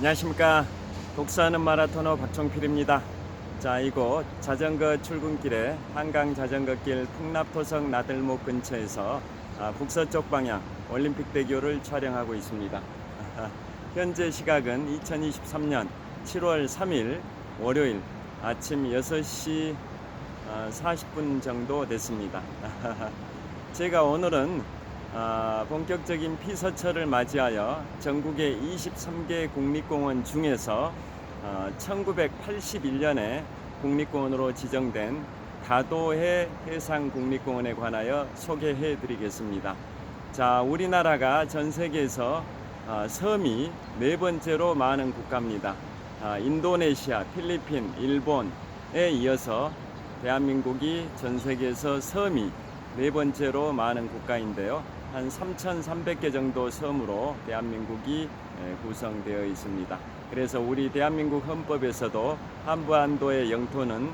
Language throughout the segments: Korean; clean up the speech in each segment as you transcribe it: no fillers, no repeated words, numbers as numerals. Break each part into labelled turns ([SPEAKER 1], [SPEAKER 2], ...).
[SPEAKER 1] 안녕하십니까. 독서하는 마라토너 박종필입니다. 자, 이곳 자전거 출근길에 한강 자전거길 풍납토성 나들목 근처에서 북서쪽 방향 올림픽대교를 촬영하고 있습니다. 현재 시각은 2023년 7월 3일 월요일 아침 6시 40분 정도 됐습니다. 제가 오늘은 본격적인 피서철을 맞이하여 전국의 23개 국립공원 중에서 1981년에 국립공원으로 지정된 다도해 해상국립공원에 관하여 소개해 드리겠습니다. 자, 우리나라가 전 세계에서 섬이 네 번째로 많은 국가입니다. 인도네시아, 필리핀, 일본에 이어서 대한민국이 전 세계에서 섬이 네 번째로 많은 국가인데요. 한 3,300개 정도 섬으로 대한민국이 구성되어 있습니다. 그래서 우리 대한민국 헌법에서도 한반도의 영토는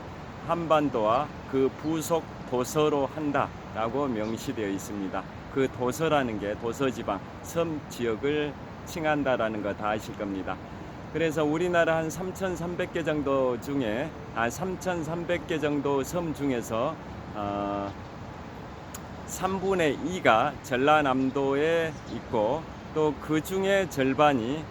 [SPEAKER 1] 한반도와 그 부속 도서로 한다라고 명시되어 있습니다. 그 도서라는 게 도서지방, 섬 지역을 칭한다라는 거 다 아실 겁니다. 그래서 우리나라 한 3,300개 정도 중에 3,300개 정도 섬 중에서 3분의 2가 전라남도에 있고 또 그 중에 절반이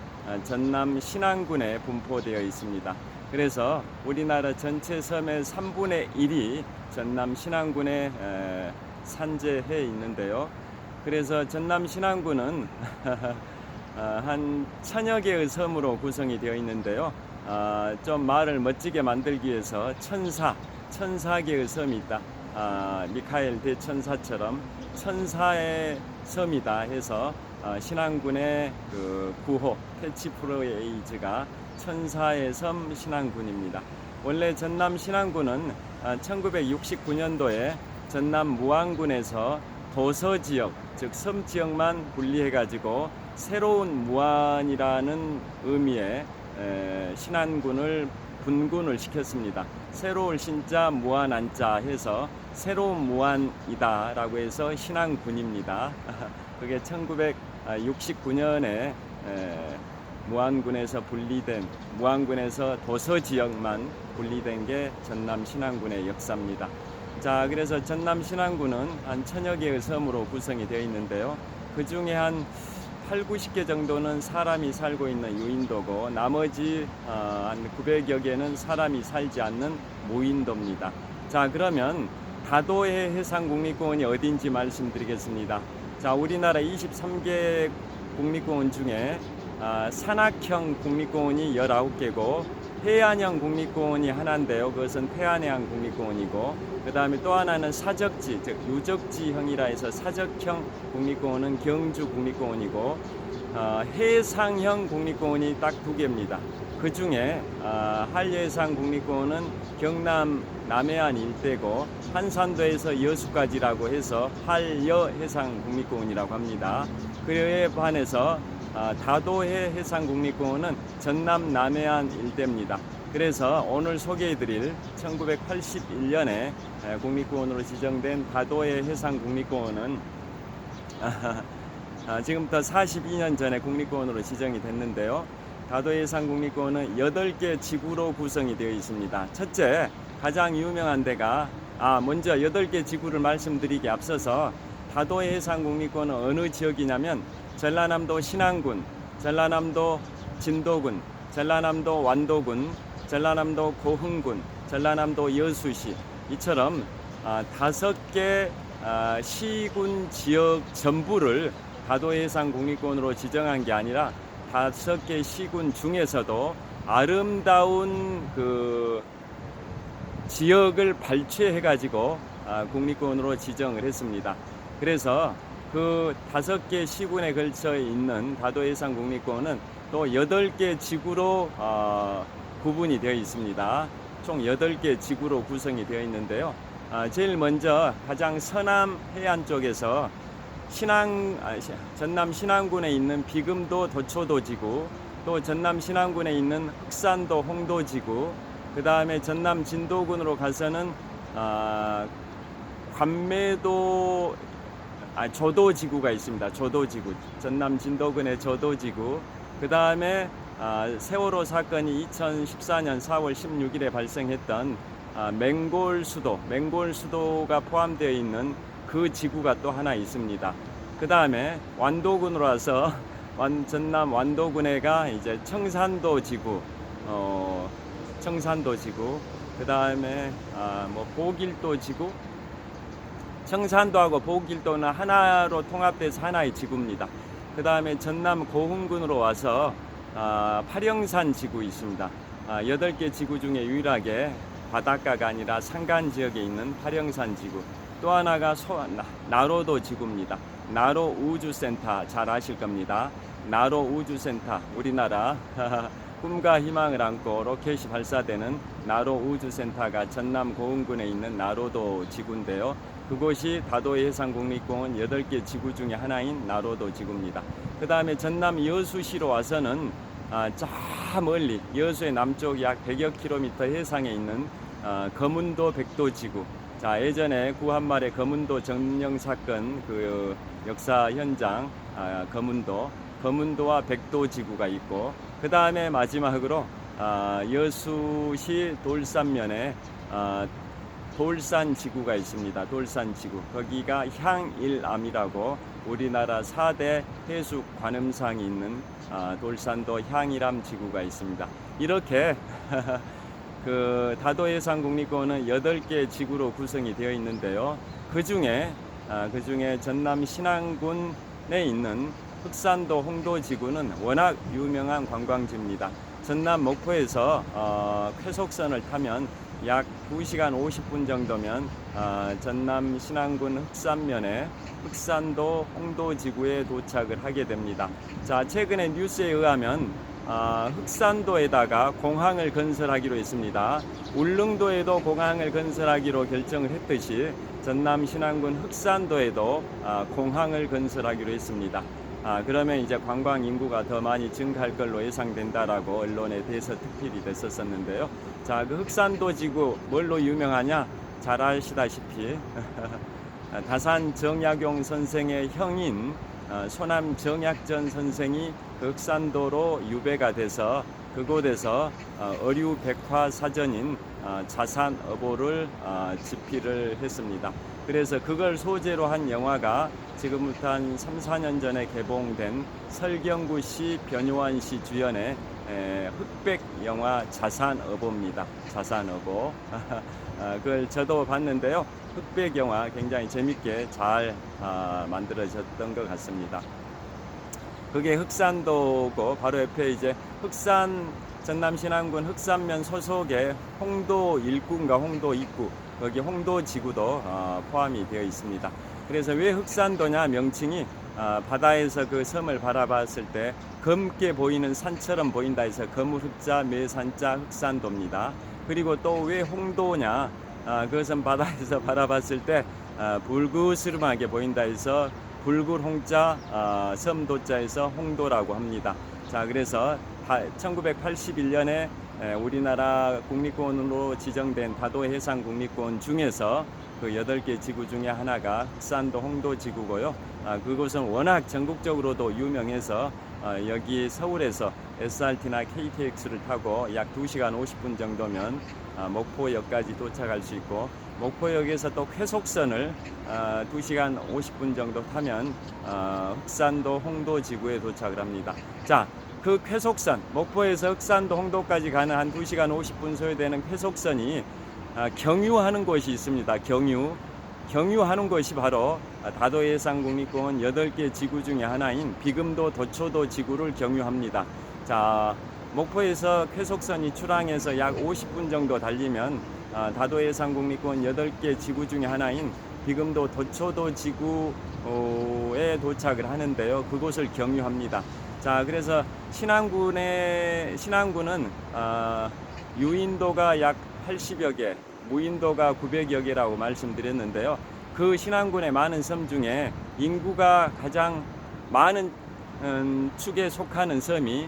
[SPEAKER 1] 전남 신안군에 분포되어 있습니다. 그래서 우리나라 전체 섬의 3분의 1이 전남 신안군에 산재해 있는데요. 그래서 전남 신안군은 한 1000여 개의 섬으로 구성이 되어 있는데요. 좀 말을 멋지게 만들기 위해서 1004개의 섬이 있다. 미카엘 대천사처럼 천사의 섬이다 해서 신안군의 그 구호 캐치프레이즈가 천사의 섬 신안군입니다. 원래 전남 신안군은 1969년도에 전남 무안군에서 도서지역 즉 섬지역만 분리해 가지고 새로운 무안이라는 의미의 신안군을 분군을 시켰습니다. 새로울 신자 무안 안자 해서 새로운 무안이다 라고 해서 신안군입니다. 그게 1969년에 무안군에서 분리된 무안군에서 도서지역만 분리된 게 전남 신안군의 역사입니다. 자, 그래서 전남 신안군은 한 1000여 개의 섬으로 구성이 되어 있는데요. 그 중에 한 8, 90개 정도는 사람이 살고 있는 유인도고 나머지 한 900여 개는 사람이 살지 않는 무인도입니다. 자, 그러면 다도해 해상국립공원이 어딘지 말씀드리겠습니다. 자, 우리나라 23개 국립공원 중에 산악형 국립공원이 19개고 해안형 국립공원이 하나인데요. 그것은 태안해안 국립공원이고 그 다음에 또 하나는 사적지 즉 유적지형이라 해서 사적형 국립공원은 경주 국립공원이고 해상형 국립공원이 딱 2개입니다. 그 중에 한려해상 국립공원은 경남 남해안 일대고 한산도에서 여수까지라고 해서 한려해상 국립공원이라고 합니다. 그에 반해서 다도해 해상국립공원은 전남 남해안 일대입니다. 그래서 오늘 소개해드릴 1981년에 국립공원으로 지정된 다도해 해상국립공원은 지금부터 42년 전에 국립공원으로 지정이 됐는데요. 다도해 해상국립공원은 8개 지구로 구성이 되어 있습니다. 첫째, 가장 유명한 데가 먼저 8개 지구를 말씀드리기 앞서서 다도해 해상국립공원은 어느 지역이냐면 전라남도 신안군, 전라남도 진도군, 전라남도 완도군, 전라남도 고흥군, 전라남도 여수시 이처럼 5개 시군 지역 전부를 다도해 해상국립공원으로 지정한 게 아니라 5개 시군 중에서도 아름다운 그 지역을 발췌해 가지고 국립공원으로 지정을 했습니다. 그래서 그 5개 시군에 걸쳐 있는 다도해 해상국립공원은 또 8개 지구로 구분이 되어 있습니다. 총 8개 지구로 구성이 되어 있는데요. 제일 먼저 가장 서남 해안 쪽에서 전남 신안군에 있는 비금도 도초도 지구, 또 전남 신안군에 있는 흑산도 홍도 지구, 그 다음에 전남 진도군으로 가서는 관매도 조도지구가 있습니다. 조도지구, 전남 진도군의 조도지구. 그 다음에 세월호 사건이 2014년 4월 16일에 발생했던 맹골 수도가 포함되어 있는 그 지구가 또 하나 있습니다. 그 다음에 완도군으로 와서 전남 완도군에가 이제 청산도 지구, 그 다음에 뭐 보길도 지구, 청산도하고 보길도는 하나로 통합돼서 하나의 지구입니다. 그 다음에 전남 고흥군으로 와서 파령산 지구 있습니다. 8개 지구 중에 유일하게 바닷가가 아니라 산간 지역에 있는 파령산 지구. 또 하나가 나로도 지구입니다. 나로 우주센터 잘 아실 겁니다. 나로 우주센터, 우리나라 꿈과 희망을 안고 로켓이 발사되는 나로 우주센터가 전남 고흥군에 있는 나로도 지구인데요. 그곳이 다도해상국립공원 8개 지구 중에 하나인 나로도 지구입니다. 그 다음에 전남 여수시로 와서는 저 멀리 여수의 남쪽 약 100여 킬로미터 해상에 있는 거문도 백도지구. 자, 예전에 구한말의 거문도 점령 사건 그 역사 현장 거문도와 백도지구가 있고, 그 다음에 마지막으로 여수시 돌산면에 돌산지구가 있습니다. 돌산지구. 거기가 향일암이라고 우리나라 4대 해수 관음상이 있는 돌산도 향일암 지구가 있습니다. 이렇게 그 다도해상국립공원은 8개 지구로 구성이 되어 있는데요. 그 중에 전남 신안군에 있는 흑산도 홍도지구는 워낙 유명한 관광지입니다. 전남 목포에서 쾌속선을 타면 약 2시간 50분 정도면 전남 신안군 흑산면에 흑산도 홍도지구에 도착을 하게 됩니다. 자, 최근에 뉴스에 의하면 흑산도에다가 공항을 건설하기로 했습니다. 울릉도에도 공항을 건설하기로 결정을 했듯이 전남 신안군 흑산도에도 공항을 건설하기로 했습니다. 그러면 이제 관광 인구가 더 많이 증가할 걸로 예상된다라고 언론에 대해서 특필이 됐었는데요. 자, 그 흑산도 지구 뭘로 유명하냐? 잘 아시다시피 다산 정약용 선생의 형인 소남 정약전 선생이 그 흑산도로 유배가 돼서 그곳에서 어류 백화 사전인 자산어보를 집필을 했습니다. 그래서 그걸 소재로 한 영화가 지금부터 한 3, 4년 전에 개봉된 설경구 씨, 변요한 씨 주연의 흑백 영화 자산어보입니다. 자산어보. 그걸 저도 봤는데요. 흑백 영화 굉장히 재밌게 잘 만들어졌던 것 같습니다. 그게 흑산도고 바로 옆에 이제 전남 신안군 흑산면 소속의 홍도 1구인가 홍도 2구, 거기 홍도 지구도 포함이 되어 있습니다. 그래서 왜 흑산도냐? 명칭이 바다에서 그 섬을 바라봤을 때 검게 보이는 산처럼 보인다 해서 거무흑자 매산자 흑산도입니다. 그리고 또 왜 홍도냐? 그것은 바다에서 바라봤을 때 불그스름하게 보인다 해서 붉은 홍자 섬도자에서 홍도라고 합니다. 자, 그래서 1981년에 우리나라 국립공원으로 지정된 다도해상국립공원 중에서 그 8개 지구 중에 하나가 흑산도 홍도지구고요. 그곳은 워낙 전국적으로도 유명해서 여기 서울에서 SRT나 KTX를 타고 약 2시간 50분 정도면 목포역까지 도착할 수 있고, 목포역에서 또 쾌속선을 2시간 50분 정도 타면 흑산도 홍도지구에 도착을 합니다. 자, 그 쾌속선, 목포에서 흑산도 홍도까지 가는 한 2시간 50분 소요되는 쾌속선이 경유하는 곳이 있습니다. 경유하는 곳이 바로 다도해상국립공원 8개 지구 중에 하나인 비금도 도초도 지구를 경유합니다. 자, 목포에서 쾌속선이 출항해서 약 50분 정도 달리면 다도해상국립공원 8개 지구 중에 하나인 비금도 도초도 지구에 도착을 하는데요. 그곳을 경유합니다. 자, 그래서 신안군은 유인도가 약 80여 개, 무인도가 900여 개라고 말씀드렸는데요. 그 신안군의 많은 섬 중에 인구가 가장 많은 축에 속하는 섬이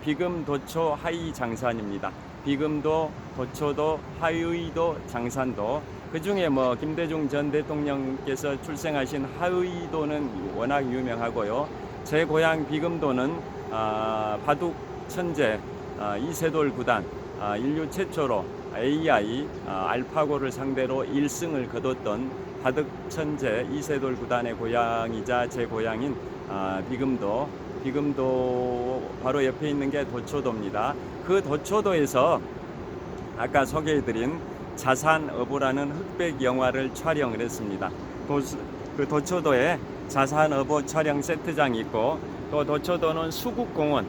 [SPEAKER 1] 비금, 도초, 하의, 장산입니다. 비금도, 도초도, 하의도, 장산도. 그 중에 뭐 김대중 전 대통령께서 출생하신 하의도는 워낙 유명하고요. 제 고향 비금도는 바둑 천재 이세돌 구단 인류 최초로 AI 알파고를 상대로 1승을 거뒀던 바둑 천재 이세돌 구단의 고향이자 제 고향인 비금도 바로 옆에 있는 게 도초도입니다. 그 도초도에서 아까 소개해드린 자산어보라는 흑백 영화를 촬영을 했습니다. 그 도초도에 자산어보 촬영 세트장이 있고, 또 도초도는 수국공원,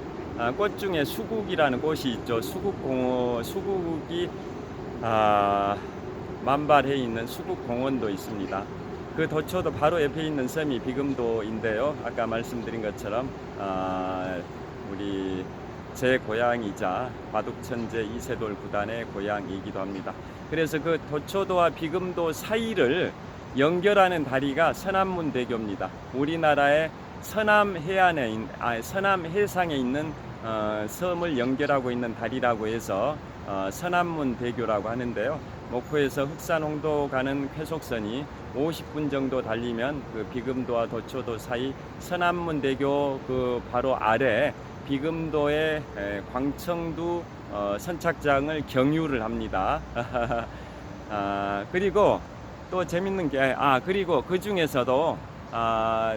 [SPEAKER 1] 꽃 중에 수국이라는 꽃이 있죠. 수국이 만발해 있는 수국공원도 있습니다. 그 도초도 바로 옆에 있는 섬이 비금도인데요. 아까 말씀드린 것처럼 우리 제 고향이자 바둑천재 이세돌 구단의 고향이기도 합니다. 그래서 그 도초도와 비금도 사이를 연결하는 다리가 서남문대교입니다. 우리나라의 서남 해상에 있는 섬을 연결하고 있는 다리라고 해서 서남문대교라고 하는데요. 목포에서 흑산홍도 가는 쾌속선이 50분 정도 달리면 그 비금도와 도초도 사이 서남문대교 그 바로 아래 비금도의 광청두 선착장을 경유를 합니다. 그리고 또 재밌는 게 그리고 그 중에서도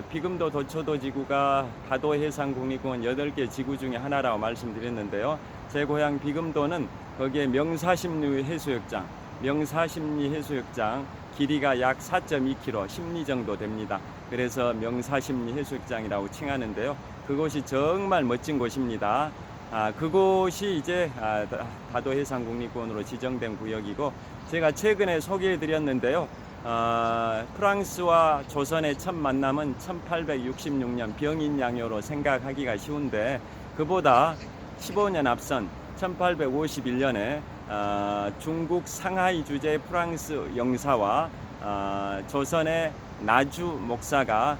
[SPEAKER 1] 비금도 도초도 지구가 다도해상국립공원 8개 지구 중에 하나라고 말씀드렸는데요. 제 고향 비금도는 거기에 명사십리 해수욕장 길이가 약 4.2km, 10리 정도 됩니다. 그래서 명사십리 해수욕장이라고 칭하는데요. 그곳이 정말 멋진 곳입니다. 그곳이 이제 다도해상국립공원으로 지정된 구역이고, 제가 최근에 소개해드렸는데요. 프랑스와 조선의 첫 만남은 1866년 병인양요로 생각하기가 쉬운데, 그보다 15년 앞선 1851년에 중국 상하이 주재 프랑스 영사와 조선의 나주 목사가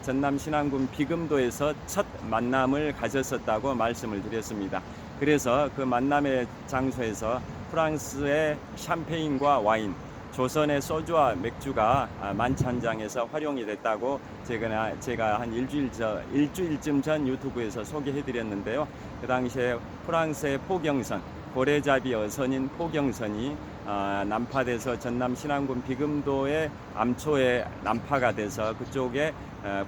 [SPEAKER 1] 전남 신안군 비금도에서 첫 만남을 가졌었다고 말씀을 드렸습니다. 그래서 그 만남의 장소에서 프랑스의 샴페인과 와인, 조선의 소주와 맥주가 만찬장에서 활용이 됐다고 제가 한 일주일쯤 전 유튜브에서 소개해드렸는데요. 그 당시에 프랑스의 포경선, 고래잡이 어선인 포경선이 난파돼서 전남 신안군 비금도의 암초에 난파가 돼서 그쪽에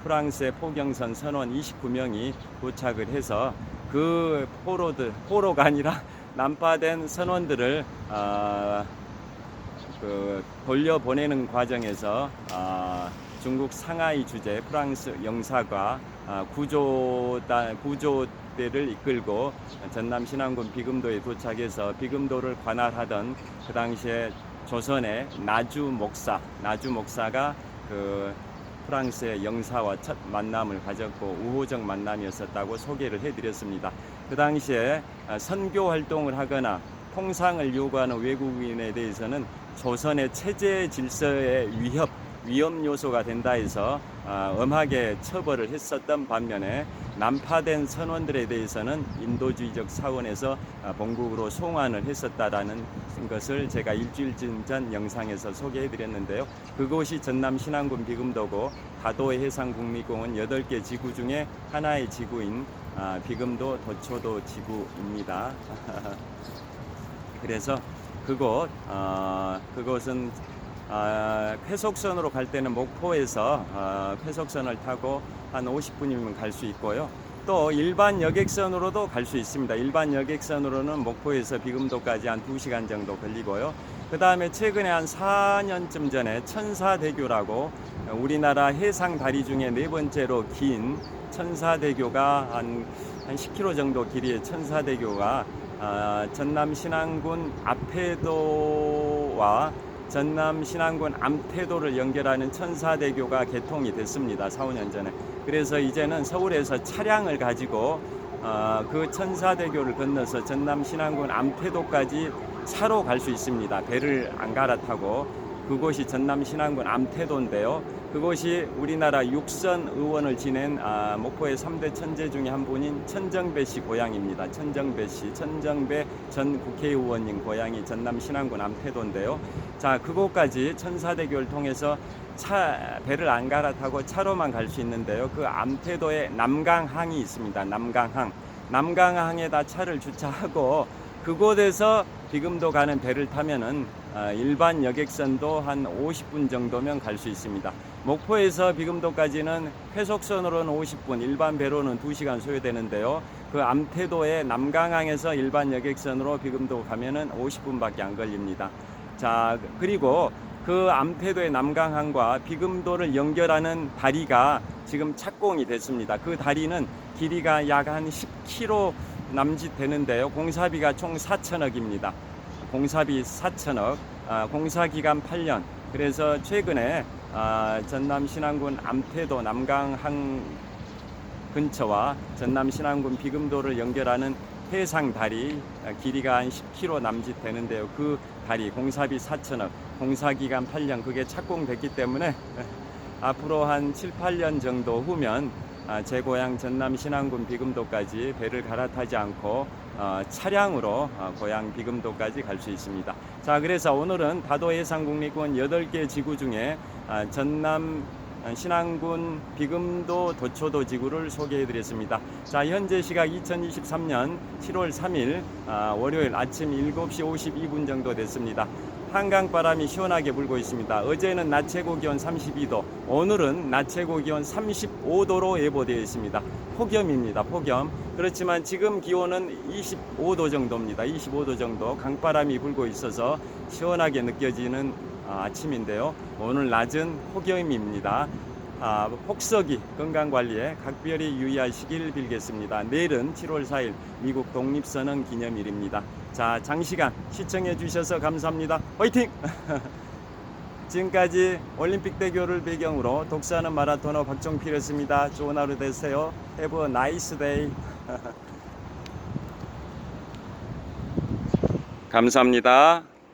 [SPEAKER 1] 프랑스의 포경선 선원 29명이 도착을 해서 그 포로가 아니라 난파된 선원들을 돌려보내는 과정에서 중국 상하이 주재 프랑스 영사가 구조대를 이끌고 전남 신안군 비금도에 도착해서 비금도를 관할하던 그 당시에 조선의 나주 목사가 그 프랑스의 영사와 첫 만남을 가졌고 우호적 만남이었었다고 소개를 해드렸습니다. 그 당시에 선교 활동을 하거나 통상을 요구하는 외국인에 대해서는 조선의 체제 질서의 위험 요소가 된다 해서 엄하게 처벌을 했었던 반면에 난파된 선원들에 대해서는 인도주의적 사원에서 본국으로 송환을 했었다라는 것을 제가 일주일쯤 전 영상에서 소개해드렸는데요. 그곳이 전남 신안군 비금도고 다도해상국립공원 8개 지구 중에 하나의 지구인 비금도 도초도 지구입니다. 그래서 그곳은 쾌속선으로 갈 때는 목포에서 쾌속선을 타고 한 50분이면 갈 수 있고요. 또 일반 여객선으로도 갈 수 있습니다. 일반 여객선으로는 목포에서 비금도까지 한 2시간 정도 걸리고요. 그 다음에 최근에 한 4년쯤 전에 천사대교라고 우리나라 해상 다리 중에 4번째로 긴 천사대교가 한 10km 정도 길이의 천사대교가 전남 신안군 앞태도와 전남 신안군 암태도를 연결하는 천사대교가 개통이 됐습니다. 4, 5년 전에. 그래서 이제는 서울에서 차량을 가지고 그 천사대교를 건너서 전남 신안군 암태도까지 차로 갈 수 있습니다. 배를 안 갈아타고. 그곳이 전남 신안군 암태도인데요. 그곳이 우리나라 육선 의원을 지낸 목포의 3대 천재 중에 한 분인 천정배 씨 고향입니다. 천정배 전 국회의원님 고향이 전남 신안군 암태도인데요. 자, 그곳까지 천사대교를 통해서 배를 안 갈아타고 차로만 갈 수 있는데요. 그 암태도에 남강항이 있습니다. 남강항에다 차를 주차하고 그곳에서 비금도 가는 배를 타면은 일반 여객선도 한 50분 정도면 갈 수 있습니다. 목포에서 비금도까지는 회속선으로는 50분, 일반 배로는 2시간 소요되는데요. 그 암태도의 남강항에서 일반 여객선으로 비금도 가면은 50분밖에 안 걸립니다. 자, 그리고 그 암태도의 남강항과 비금도를 연결하는 다리가 지금 착공이 됐습니다. 그 다리는 길이가 약 한 10km 남짓 되는데요. 공사비가 총 4천억입니다. 공사비 4천억, 공사 기간 8년. 그래서 최근에 전남 신안군 암태도 남강항 근처와 전남 신안군 비금도를 연결하는 해상 다리 길이가 한 10km 남짓 되는데요. 그 다리 공사비 4천억, 공사 기간 8년 그게 착공됐기 때문에 앞으로 한 7, 8년 정도 후면 제 고향 전남 신안군 비금도까지 배를 갈아타지 않고 차량으로 고향 비금도까지 갈 수 있습니다. 자, 그래서 오늘은 다도해상국립공원 8개 지구 중에 전남 신안군 비금도 도초도 지구를 소개해 드렸습니다. 자, 현재 시각 2023년 7월 3일 월요일 아침 7시 52분 정도 됐습니다. 한강바람이 시원하게 불고 있습니다. 어제는 낮 최고 기온 32도, 오늘은 낮 최고 기온 35도로 예보되어 있습니다. 폭염입니다. 폭염. 그렇지만 지금 기온은 25도 정도입니다. 25도 정도. 강바람이 불고 있어서 시원하게 느껴지는 아침인데요. 오늘 낮은 폭염입니다. 폭서기 건강관리에 각별히 유의하시길 빌겠습니다. 내일은 7월 4일 미국 독립선언 기념일입니다. 자, 장시간 시청해 주셔서 감사합니다. 화이팅! 지금까지 올림픽대교를 배경으로 독서하는 마라토너 박종필이었습니다. 좋은 하루 되세요. Have a nice day. 감사합니다.